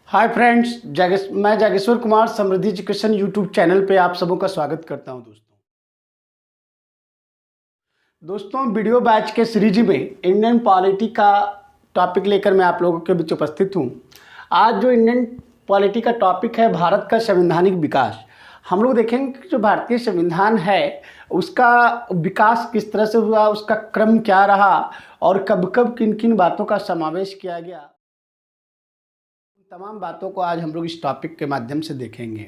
Hi friends, मैं जागेश्वर कुमार समृद्धि education YouTube channel पे आप सबों का स्वागत करता हूं। दोस्तों वीडियो बैच के सीरीज में इंडियन पॉलिटी का टॉपिक लेकर मैं आप लोगों के बीच उपस्थित हूं। आज जो इंडियन पॉलिटी का टॉपिक है भारत का संवैधानिक विकास। हम लोग देखेंगे कि जो भारतीय संविधान है उसका विकास किस तरह से हुआ, उसका क्रम क्या रहा और कब कब किन किन बातों का समावेश किया गया। तमाम बातों को आज हम लोग इस टॉपिक के माध्यम से देखेंगे।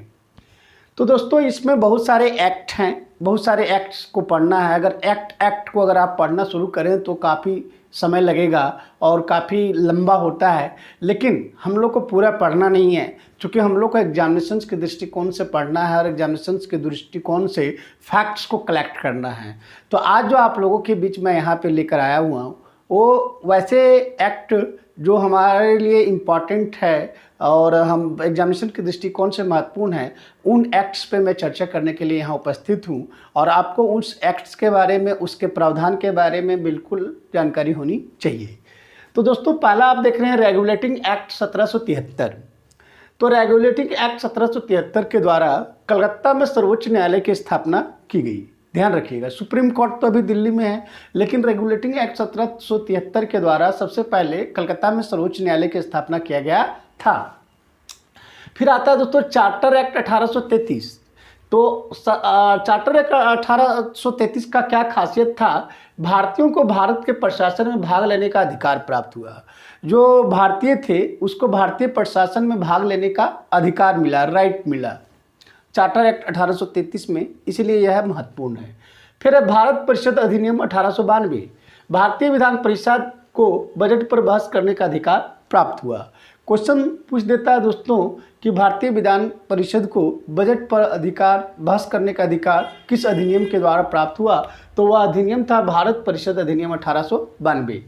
तो दोस्तों इसमें बहुत सारे एक्ट हैं, बहुत सारे एक्ट्स को पढ़ना है। अगर एक्ट को अगर आप पढ़ना शुरू करें तो काफ़ी समय लगेगा और काफ़ी लंबा होता है, लेकिन हम लोग को पूरा पढ़ना नहीं है क्योंकि हम लोग को एग्जामिनेशंस के दृष्टिकोण से पढ़ना है और एग्जामिनेशंस के दृष्टिकोण से फैक्ट्स को कलेक्ट करना है। तो आज जो आप लोगों के बीच में यहाँ पे लेकर आया हुआ हूँ वो वैसे एक्ट जो हमारे लिए इम्पॉर्टेंट है और हम एग्जामिनेशन के दृष्टिकोण से महत्वपूर्ण है, उन एक्ट्स पे मैं चर्चा करने के लिए यहाँ उपस्थित हूँ और आपको उस एक्ट्स के बारे में, उसके प्रावधान के बारे में बिल्कुल जानकारी होनी चाहिए। तो दोस्तों पहला आप देख रहे हैं रेगुलेटिंग एक्ट 1773। तो रेगुलेटिंग एक्ट 1773 के द्वारा कलकत्ता में सर्वोच्च न्यायालय की स्थापना की गई। ध्यान रखिएगा, सुप्रीम कोर्ट तो अभी दिल्ली में है, लेकिन रेगुलेटिंग एक्ट 1773 के द्वारा सबसे पहले कलकत्ता में सर्वोच्च न्यायालय की स्थापना किया गया था। फिर आता है दोस्तों चार्टर एक्ट 1833। तो चार्टर एक्ट 1833 का क्या खासियत था? भारतीयों को भारत के प्रशासन में भाग लेने का अधिकार प्राप्त हुआ। जो भारतीय थे उसको भारतीय प्रशासन में भाग लेने का अधिकार मिला, राइट मिला चार्टर एक्ट 1833 में, इसलिए यह महत्वपूर्ण है। फिर है भारत परिषद अधिनियम 1892। भारतीय विधान परिषद को बजट पर बहस करने का अधिकार प्राप्त हुआ। क्वेश्चन पूछ देता है दोस्तों कि भारतीय विधान परिषद को बजट पर बहस करने का अधिकार किस अधिनियम के द्वारा प्राप्त हुआ? तो वह अधिनियम था भारत परिषद अधिनियम 1892।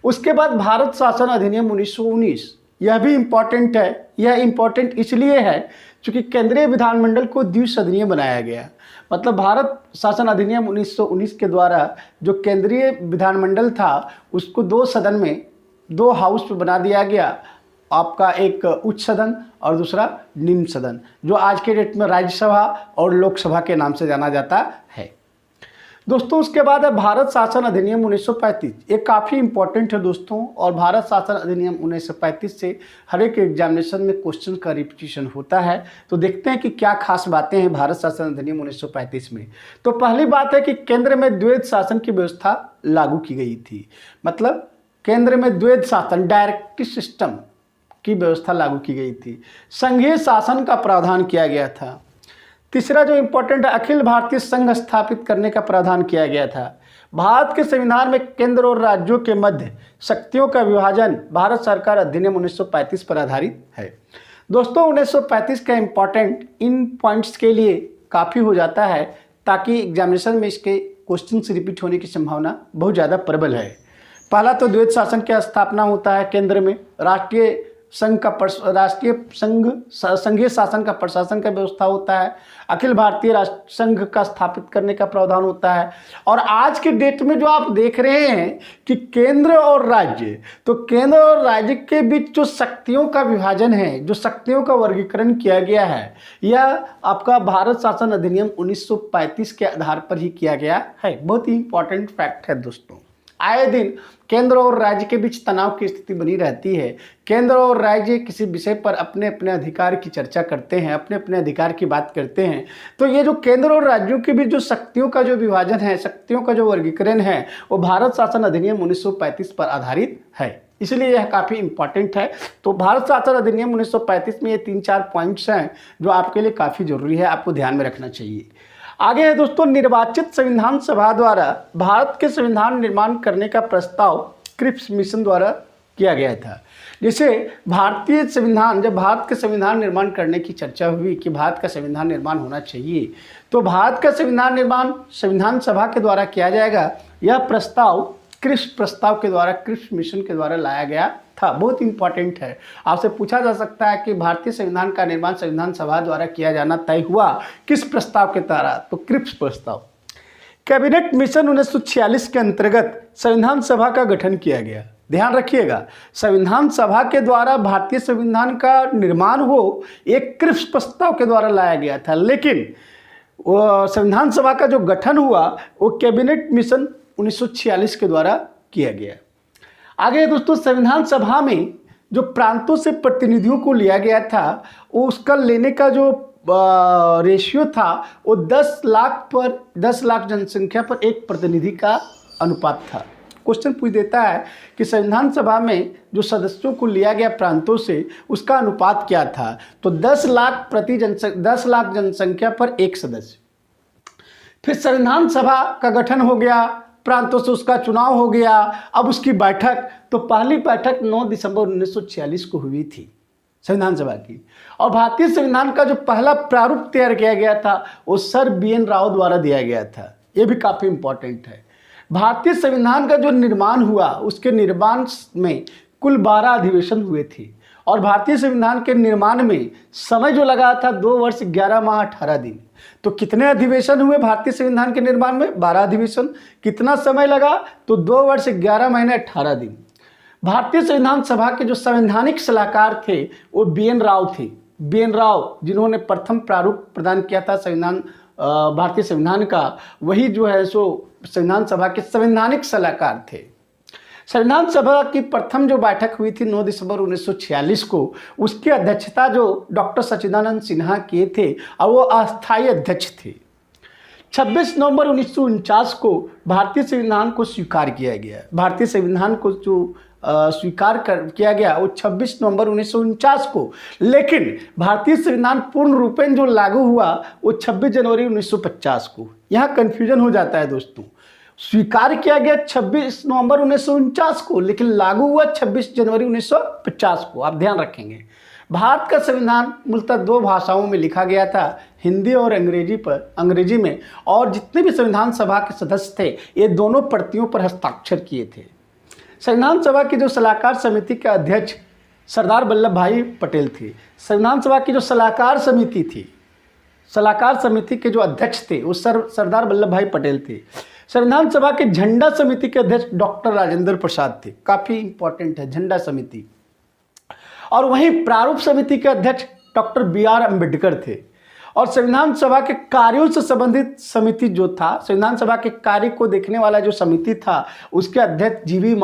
उसके बाद भारत शासन अधिनियम 1919। यह भी इम्पॉर्टेंट है। यह इम्पॉर्टेंट इसलिए है क्योंकि केंद्रीय विधानमंडल को द्विसदनीय बनाया गया। मतलब भारत शासन अधिनियम 1919 के द्वारा जो केंद्रीय विधानमंडल था उसको दो सदन में, दो हाउस में बना दिया गया। आपका एक उच्च सदन और दूसरा निम्न सदन, जो आज के डेट में राज्यसभा और लोकसभा के नाम से जाना जाता है। दोस्तों उसके बाद है भारत शासन अधिनियम 1935। ये काफ़ी इंपॉर्टेंट है दोस्तों, और भारत शासन अधिनियम 1935 से हर एक एग्जामिनेशन में क्वेश्चन का रिपीटिशन होता है। तो देखते हैं कि क्या खास बातें हैं भारत शासन अधिनियम 1935 में। तो पहली बात है कि केंद्र में द्वैध शासन की व्यवस्था लागू की गई थी। मतलब केंद्र में द्वैध शासन, डायरेक्टिव सिस्टम की व्यवस्था लागू की गई थी। संघीय शासन का प्रावधान किया गया था। तीसरा जो इम्पोर्टेंट है, अखिल भारतीय संघ स्थापित करने का प्रावधान किया गया था। भारत के संविधान में केंद्र और राज्यों के मध्य शक्तियों का विभाजन भारत सरकार अधिनियम 1935 पर आधारित है। दोस्तों 1935 का इम्पोर्टेंट इन पॉइंट्स के लिए काफ़ी हो जाता है ताकि एग्जामिनेशन में इसके क्वेश्चन रिपीट होने की संभावना बहुत ज़्यादा प्रबल है। पहला तो द्वैध शासन की स्थापना होता है केंद्र में, संघीय शासन का प्रशासन का व्यवस्था होता है, अखिल भारतीय राष्ट्र संघ का स्थापित करने का प्रावधान होता है। और आज के डेट में जो आप देख रहे हैं कि केंद्र और राज्य, तो केंद्र और राज्य के बीच जो शक्तियों का विभाजन है, जो शक्तियों का वर्गीकरण किया गया है, यह आपका भारत शासन अधिनियम 1935 के आधार पर ही किया गया है। बहुत ही इंपॉर्टेंट फैक्ट है दोस्तों। आए दिन केंद्र और राज्य के बीच तनाव की स्थिति बनी रहती है। केंद्र और राज्य किसी विषय पर अपने अपने अधिकार की चर्चा करते हैं, अपने अपने अधिकार की बात करते हैं। तो ये जो केंद्र और राज्यों के बीच जो शक्तियों का जो विभाजन है, शक्तियों का जो वर्गीकरण है, वो भारत शासन अधिनियम 1935 पर आधारित है, इसलिए यह काफ़ी इंपॉर्टेंट है। तो भारत शासन अधिनियम 1935 में ये 3-4 पॉइंट्स हैं जो आपके लिए काफ़ी जरूरी है, आपको ध्यान में रखना चाहिए। आगे है दोस्तों, निर्वाचित संविधान सभा द्वारा भारत के संविधान निर्माण करने का प्रस्ताव क्रिप्स मिशन द्वारा किया गया था। जैसे भारतीय संविधान, जब भारत के संविधान निर्माण करने की चर्चा हुई कि भारत का संविधान निर्माण होना चाहिए, तो भारत का संविधान निर्माण संविधान सभा के द्वारा किया जाएगा। यह प्रस्ताव क्रिप्स प्रस्ताव के द्वारा, क्रिप्स मिशन के द्वारा लाया गया था। बहुत इंपॉर्टेंट है, आपसे पूछा जा सकता है कि भारतीय संविधान का निर्माण संविधान सभा द्वारा किया जाना तय हुआ किस प्रस्ताव के द्वारा? तो क्रिप्स प्रस्ताव। कैबिनेट मिशन 1946 के अंतर्गत संविधान सभा का गठन किया गया। ध्यान रखिएगा, संविधान सभा के द्वारा भारतीय संविधान का निर्माण हो एक क्रिप्स प्रस्ताव के द्वारा लाया गया था, लेकिन वो संविधान सभा का जो गठन हुआ वो कैबिनेट मिशन 1946 के द्वारा किया गया। आगे दोस्तों, संविधान सभा में जो प्रांतों से प्रतिनिधियों को लिया गया था वो उसका लेने का जो रेशियो था वो 10 लाख जनसंख्या पर एक प्रतिनिधि का अनुपात था। क्वेश्चन पूछ देता है कि संविधान सभा में जो सदस्यों को लिया गया प्रांतों से उसका अनुपात क्या था, तो 10 लाख जनसंख्या पर एक सदस्य। फिर संविधान सभा का गठन हो गया, प्रांतों से उसका चुनाव हो गया, अब उसकी बैठक, तो पहली बैठक 9 दिसंबर 1946 को हुई थी संविधान सभा की। और भारतीय संविधान का जो पहला प्रारूप तैयार किया गया था वो सर BN राव द्वारा दिया गया था। ये भी काफ़ी इंपॉर्टेंट है। भारतीय संविधान का जो निर्माण हुआ उसके निर्माण में कुल 12 अधिवेशन हुए थे और भारतीय संविधान के निर्माण में समय जो लगा था 2 वर्ष 11 माह 18 दिन। तो कितने अधिवेशन हुए भारतीय संविधान के निर्माण में? 12 अधिवेशन। कितना समय लगा? तो 2 वर्ष 11 महीने 18 दिन। भारतीय संविधान सभा के जो संवैधानिक सलाहकार थे वो BN राव थे। BN राव जिन्होंने प्रथम प्रारूप प्रदान किया था संविधान भारतीय संविधान का, वही जो है सो संविधान सभा के संवैधानिक सलाहकार थे। संविधान सभा की प्रथम जो बैठक हुई थी 9 दिसंबर 1946 को, उसकी अध्यक्षता जो डॉक्टर सच्चिदानंद सिन्हा किए थे और वो अस्थायी अध्यक्ष थे। 26 नवंबर 1949 को भारतीय संविधान को स्वीकार किया गया। भारतीय संविधान को जो किया गया वो 26 नवंबर 1949 को, लेकिन भारतीय संविधान पूर्ण रूपेण जो लागू हुआ वो 26 जनवरी 1950 को। यहाँ कन्फ्यूजन हो जाता है दोस्तों, स्वीकार किया गया 26 नवंबर 1949 को, लेकिन लागू हुआ 26 जनवरी 1950 को। आप ध्यान रखेंगे, भारत का संविधान मूलतः 2 भाषाओं में लिखा गया था, हिंदी और अंग्रेजी में, और जितने भी संविधान सभा के सदस्य थे ये दोनों प्रतियों पर हस्ताक्षर किए थे। संविधान सभा की जो सलाहकार समिति के अध्यक्ष सरदार वल्लभ भाई पटेल थे। संविधान सभा की जो सलाहकार समिति थी, सलाहकार समिति के जो अध्यक्ष थे वो सरदार वल्लभ भाई पटेल थे। संविधान सभा के झंडा समिति के अध्यक्ष डॉक्टर राजेंद्र प्रसाद थे। काफ़ी इंपॉर्टेंट है झंडा समिति। और वहीं प्रारूप समिति के अध्यक्ष डॉक्टर BR अम्बेडकर थे। और संविधान सभा के कार्यों से संबंधित समिति जो था, संविधान सभा के कार्य को देखने वाला जो समिति था, उसके अध्यक्ष GV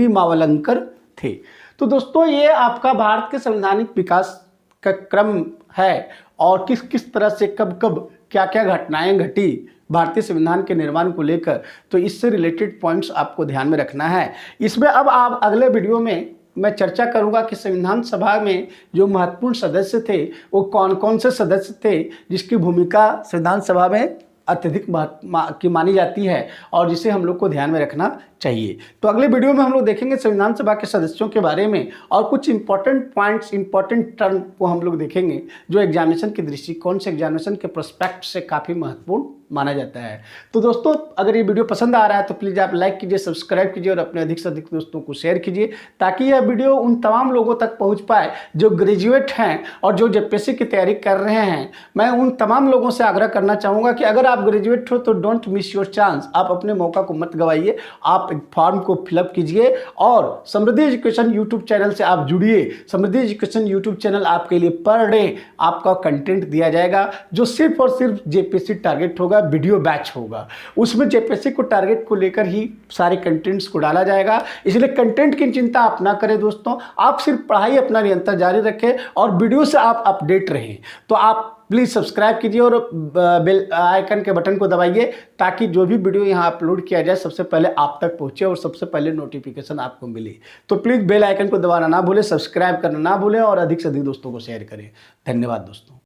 मावलंकर थे। तो दोस्तों ये आपका भारत के संवैधानिक विकास का क्रम है और किस किस तरह से कब कब क्या क्या घटनाएं घटी भारतीय संविधान के निर्माण को लेकर, तो इससे रिलेटेड पॉइंट्स आपको ध्यान में रखना है। इसमें अब आप अगले वीडियो में मैं चर्चा करूंगा कि संविधान सभा में जो महत्वपूर्ण सदस्य थे वो कौन कौन से सदस्य थे जिसकी भूमिका संविधान सभा में अत्यधिक की मानी जाती है और जिसे हम लोग को ध्यान में रखना चाहिए। तो अगले वीडियो में हम लोग देखेंगे संविधान सभा के सदस्यों के बारे में और कुछ इंपॉर्टेंट पॉइंट्स, इंपॉर्टेंट टर्म को हम लोग देखेंगे जो एग्जामिनेशन के दृष्टिकोण से, एग्जामिनेशन के प्रोस्पेक्ट से काफ़ी महत्वपूर्ण माना जाता है। तो दोस्तों अगर ये वीडियो पसंद आ रहा है तो प्लीज़ आप लाइक कीजिए, सब्सक्राइब कीजिए और अपने अधिक से अधिक दोस्तों को शेयर कीजिए ताकि यह वीडियो उन तमाम लोगों तक पहुँच पाए जो ग्रेजुएट हैं और जो JPSC की तैयारी कर रहे हैं। मैं उन तमाम लोगों से आग्रह करना चाहूँगा कि अगर आप ग्रेजुएट हो तो डोंट मिस योर चांस, आप अपने मौका को मत गवाइए। आप फॉर्म को फिलअप कीजिए और समृद्धि एजुकेशन यूट्यूब चैनल से आप जुड़िए। समृद्धि एजुकेशन यूट्यूब चैनल आपके लिए पर डे आपका कंटेंट दिया जाएगा जो सिर्फ और सिर्फ JPSC टारगेट होगा, वीडियो बैच होगा। उसमें JPSC को टारगेट को लेकर ही सारे कंटेंट्स को डाला जाएगा। इसलिए कंटेंट की चिंता आप ना करें दोस्तों, आप सिर्फ पढ़ाई अपना निरंतर जारी रखें और वीडियो से आप अपडेट रहें। तो आप प्लीज़ सब्सक्राइब कीजिए और बेल आइकन के बटन को दबाइए ताकि जो भी वीडियो यहाँ अपलोड किया जाए सबसे पहले आप तक पहुँचे और सबसे पहले नोटिफिकेशन आपको मिले। तो प्लीज़ बेल आइकन को दबाना ना भूलें, सब्सक्राइब करना ना भूलें और अधिक से अधिक दोस्तों को शेयर करें। धन्यवाद दोस्तों।